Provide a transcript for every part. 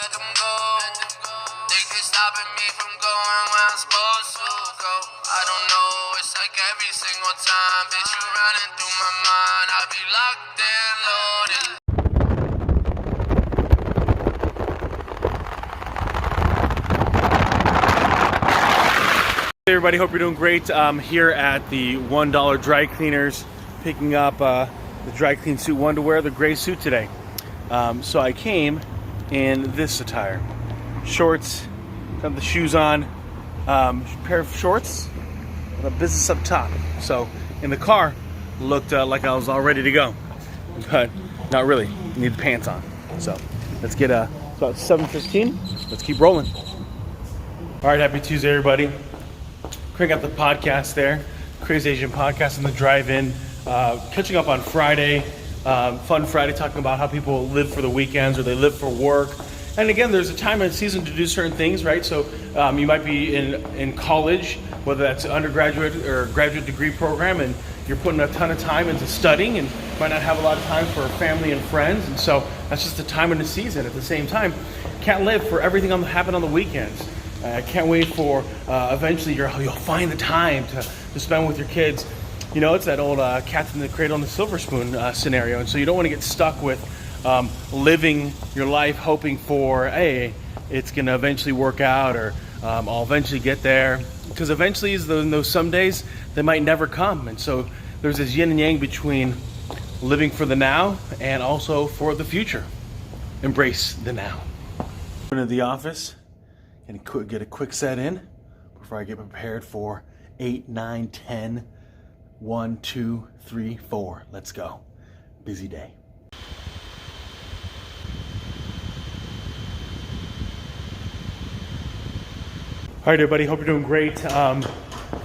let them go. They keep stopping me from going where I'm supposed to go. I don't know, it's like every single time, bitch, you running through my mind. I be locked and loaded. Hey everybody, hope you're doing great. I'm here at the $1 dry cleaners picking up the dry clean suit one to wear, the gray suit today. So I came in this attire. Shorts, got the shoes on, pair of shorts, and a business up top. So in the car, looked like I was all ready to go, but not really. Need the pants on. So let's get it's about 7:15. Let's keep rolling. All right, happy Tuesday, everybody. Crank up the podcast there, Crazy Asian Podcast in the drive-in. Catching up on Friday, fun Friday, talking about how people live for the weekends or they live for work. And again, there's a time and season to do certain things, right? So you might be in college, whether that's an undergraduate or graduate degree program, and you're putting a ton of time into studying and might not have a lot of time for family and friends. And so that's just the time and the season. At the same time, can't live for everything happen on the weekends. I can't wait for eventually you'll find the time to spend with your kids. You know, it's that old cat in the cradle and the silver spoon scenario. And so you don't want to get stuck with living your life hoping for, hey, it's going to eventually work out, or I'll eventually get there. Because eventually, those some days, they might never come. And so there's this yin and yang between living for the now and also for the future. Embrace the now. Into the office. And get a quick set in before I get prepared for 8, 9, 10, 1, 2, 3, 4. Let's go. Busy day. All right, everybody. Hope you're doing great.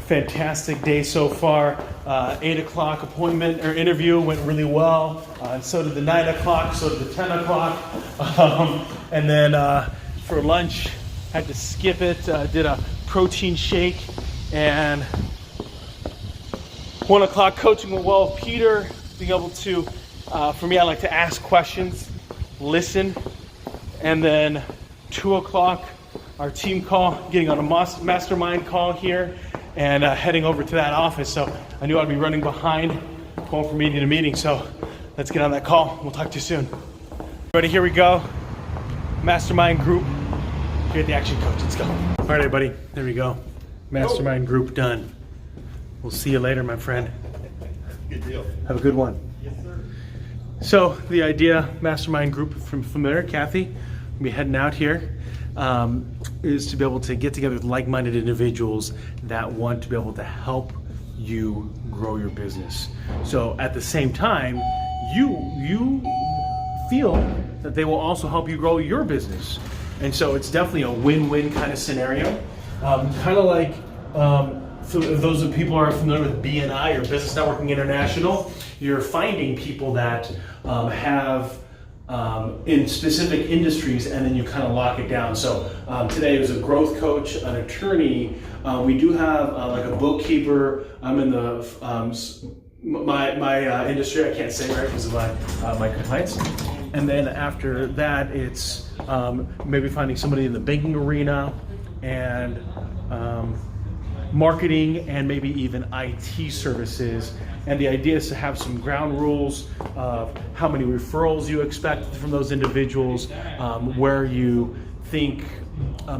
Fantastic day so far. 8 o'clock appointment or interview went really well. And so did the 9 o'clock. So did the 10 o'clock. And then for lunch, had to skip it, did a protein shake, and 1 o'clock coaching went well with Peter, being able to, for me, I like to ask questions, listen, and then 2 o'clock, our team call, getting on a mastermind call here, and heading over to that office. So I knew I'd be running behind, going from meeting to meeting, so let's get on that call. We'll talk to you soon. Everybody, here we go. Mastermind group. Here at the Action Coach. Let's go. All right, everybody. There we go. Mastermind group done. We'll see you later, my friend. Good deal. Have a good one. Yes, sir. So the idea, mastermind group, from familiar, Kathy, we'll be heading out here, is to be able to get together with like-minded individuals that want to be able to help you grow your business. So at the same time, you feel that they will also help you grow your business. And so it's definitely a win-win kind of scenario. Kind of like, for those of people who are familiar with BNI or Business Networking International, you're finding people that have in specific industries, and then you kind of lock it down. So today it was a growth coach, an attorney. We do have like a bookkeeper. I'm in the my industry. I can't say right because of my compliance. And then after that, it's maybe finding somebody in the banking arena and marketing and maybe even IT services. And the idea is to have some ground rules of how many referrals you expect from those individuals, where you think,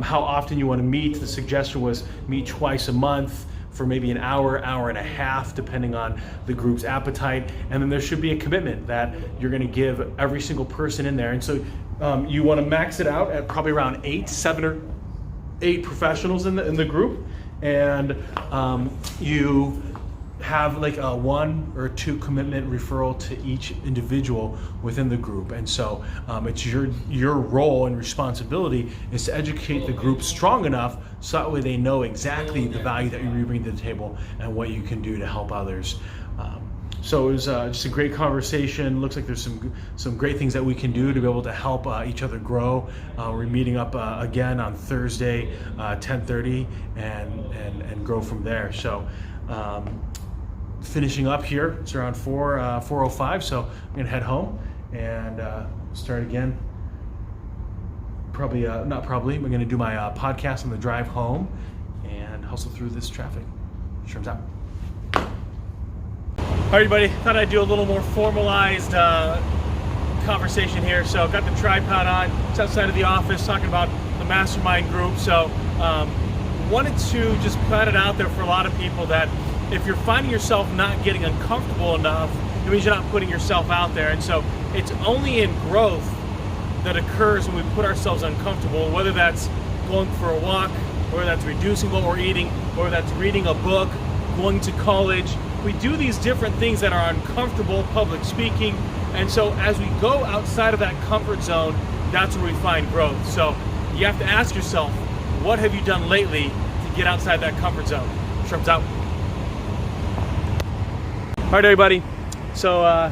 how often you want to meet. The suggestion was meet twice a month for maybe an hour, hour and a half, depending on the group's appetite. And then there should be a commitment that you're going to give every single person in there. And so you want to max it out at probably around 7 or 8 professionals in the group. And you have like a 1 or 2 commitment referral to each individual within the group. And so it's your role and responsibility is to educate the group strong enough so that way they know exactly the value that you bring to the table and what you can do to help others. So it was just a great conversation. Looks like there's some great things that we can do to be able to help each other grow. We're meeting up again on Thursday, 10:30, and grow from there. So finishing up here, it's around 4:05. So I'm gonna head home and start again we're gonna do my podcast on the drive home and hustle through this traffic. Sherman's out. All right, everybody, thought I'd do a little more formalized conversation here. So got the tripod on, it's outside of the office, talking about the mastermind group. So wanted to just put it out there for a lot of people that if you're finding yourself not getting uncomfortable enough, it means you're not putting yourself out there. And so it's only in growth that occurs when we put ourselves uncomfortable, whether that's going for a walk, whether that's reducing what we're eating, whether that's reading a book, going to college. We do these different things that are uncomfortable, public speaking, and so as we go outside of that comfort zone, that's where we find growth. So you have to ask yourself, what have you done lately to get outside that comfort zone? Sherman's out. All right, everybody, so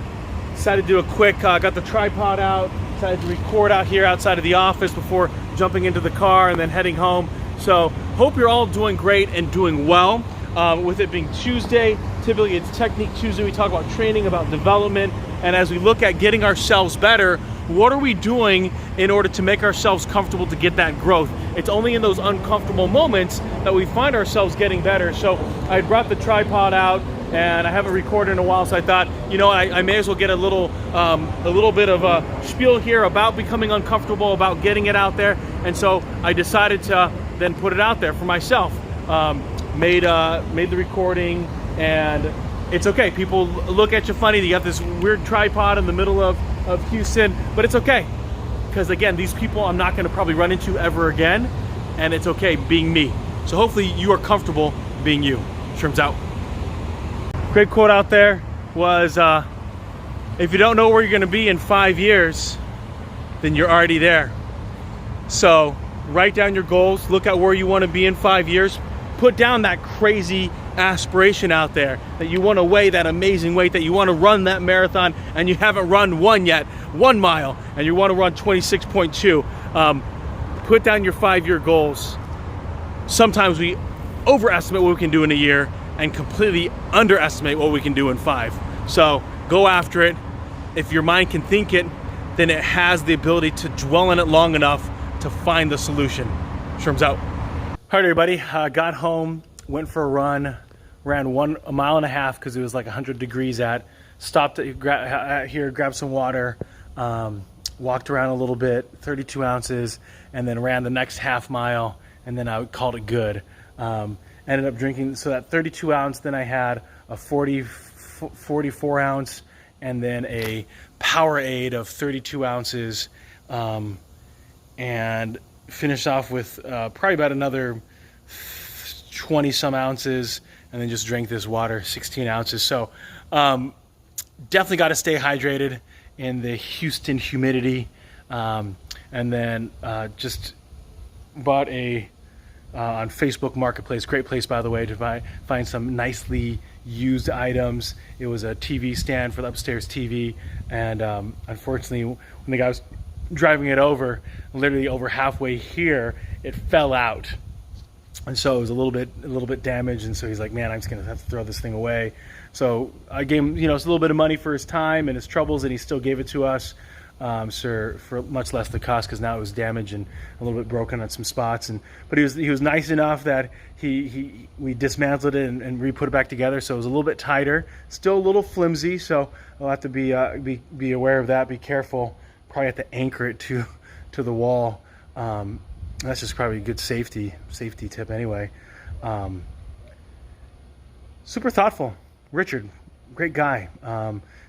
decided to do a quick, got the tripod out, decided to record out here outside of the office before jumping into the car and then heading home. So hope you're all doing great and doing well. With it being Tuesday, typically it's Technique Tuesday. We talk about training, about development, and as we look at getting ourselves better, what are we doing in order to make ourselves comfortable to get that growth? It's only in those uncomfortable moments that we find ourselves getting better. So I brought the tripod out, and I haven't recorded in a while, so I thought, you know, I may as well get a little bit of a spiel here about becoming uncomfortable, about getting it out there, and so I decided to then put it out there for myself. Made the recording, and it's okay. People look at you funny. You got this weird tripod in the middle of Houston, but it's okay, because again, these people I'm not going to probably run into ever again, and it's okay being me. So hopefully you are comfortable being you. Sherman's out. Great quote out there was, if you don't know where you're going to be in 5 years, then you're already there. So write down your goals, look at where you want to be in 5 years, put down that crazy aspiration out there, that you want to weigh that amazing weight, that you want to run that marathon and you haven't run one yet, 1 mile, and you want to run 26.2. Put down your 5-year goals. Sometimes we overestimate what we can do in a year and completely underestimate what we can do in 5. So go after it. If your mind can think it, then it has the ability to dwell on it long enough to find the solution. Sherman's out. All right, everybody, got home, went for a run, ran 1.5 miles because it was like 100 degrees out, stopped at here, grabbed some water, walked around a little bit, 32 ounces, and then ran the next half mile, and then I called it good. Ended up drinking, so that 32 ounce, then I had a 44 ounce, and then a Powerade of 32 ounces, and finished off with probably about another 20 some ounces, and then just drank this water, 16 ounces. So definitely got to stay hydrated in the Houston humidity. And then just bought on Facebook Marketplace, great place by the way to find some nicely used items. It was a TV stand for the upstairs TV, and unfortunately when the guy was driving it over, literally over halfway here, it fell out, and so it was a little bit damaged, and so he's like, man, I'm just gonna have to throw this thing away. So I gave him, it's a little bit of money for his time and his troubles, and he still gave it to us for much less the cost, because now it was damaged and a little bit broken on some spots. But he was nice enough that we dismantled it and re-put it back together, so it was a little bit tighter, still a little flimsy. So I'll have to be aware of that, be careful. Probably have to anchor it to the wall. That's just probably a good safety tip anyway. Super thoughtful. Richard, great guy.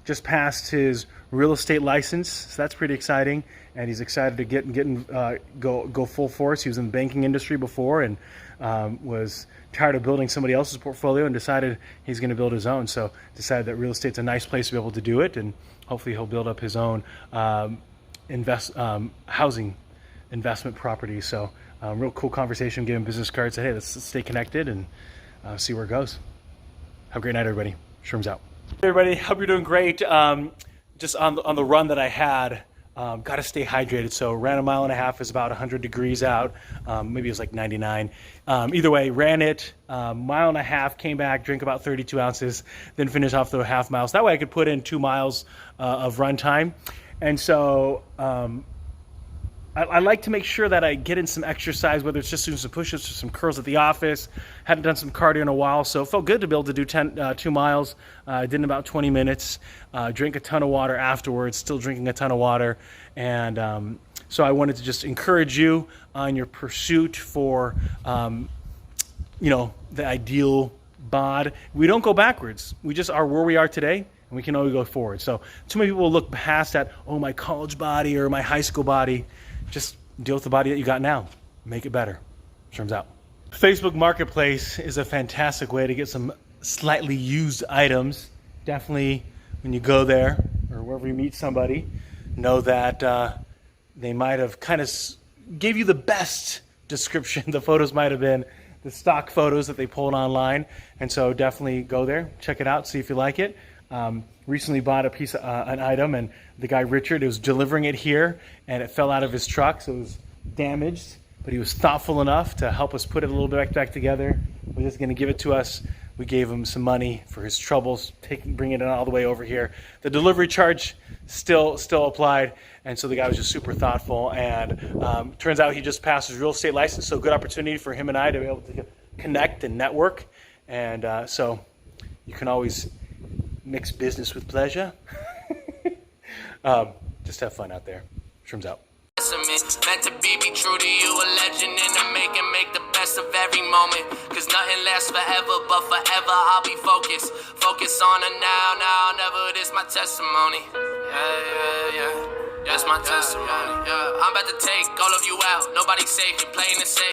Just passed his real estate license, so that's pretty exciting, and he's excited to go full force. He was in the banking industry before, and was tired of building somebody else's portfolio and decided he's going to build his own. So decided that real estate's a nice place to be able to do it, and hopefully he'll build up his own housing investment property. So real cool conversation. Gave him business cards. Said, hey, let's stay connected and see where it goes. Have a great night, everybody. Sherman's out. Hey, everybody. Hope you're doing great. Just on the run that I had, got to stay hydrated. So ran 1.5 miles. It's about 100 degrees out. Maybe it was like 99. Either way, ran it 1.5 miles. Came back, drank about 32 ounces, then finished off the half mile. So that way I could put in 2 miles of run time. And so I like to make sure that I get in some exercise, whether it's just doing some push-ups or some curls at the office. Hadn't done some cardio in a while, so it felt good to be able to do 2 miles. I did in about 20 minutes. Drank a ton of water afterwards, still drinking a ton of water. And so I wanted to just encourage you on your pursuit for, the ideal bod. We don't go backwards. We just are where we are today, and we can only go forward. So too many people look past that, oh, my college body or my high school body. Just deal with the body that you got now. Make it better. Turns out. Facebook Marketplace is a fantastic way to get some slightly used items. Definitely when you go there or wherever you meet somebody, know that they might have kind of gave you the best description. The photos might have been the stock photos that they pulled online, and so definitely go there, check it out, see if you like it. Recently bought a piece of an item, and the guy Richard was delivering it here, and it fell out of his truck, so it was damaged, but he was thoughtful enough to help us put it a little bit back together. He was just going to give it to us. We gave him some money for his troubles bringing it all the way over here. The delivery charge still applied, and so the guy was just super thoughtful. And turns out he just passed his real estate license, so good opportunity for him and I to be able to connect and network. And so you can always mix business with pleasure. Just have fun out there. Turns out. Meant to be true to you, a legend in the making, make the best of every moment. Cause nothing lasts forever, but forever I'll be focused. Focus on the now, never, this my testimony. Yeah. That's my testimony. I'm about to take all of you out, nobody safe, you playing it safe.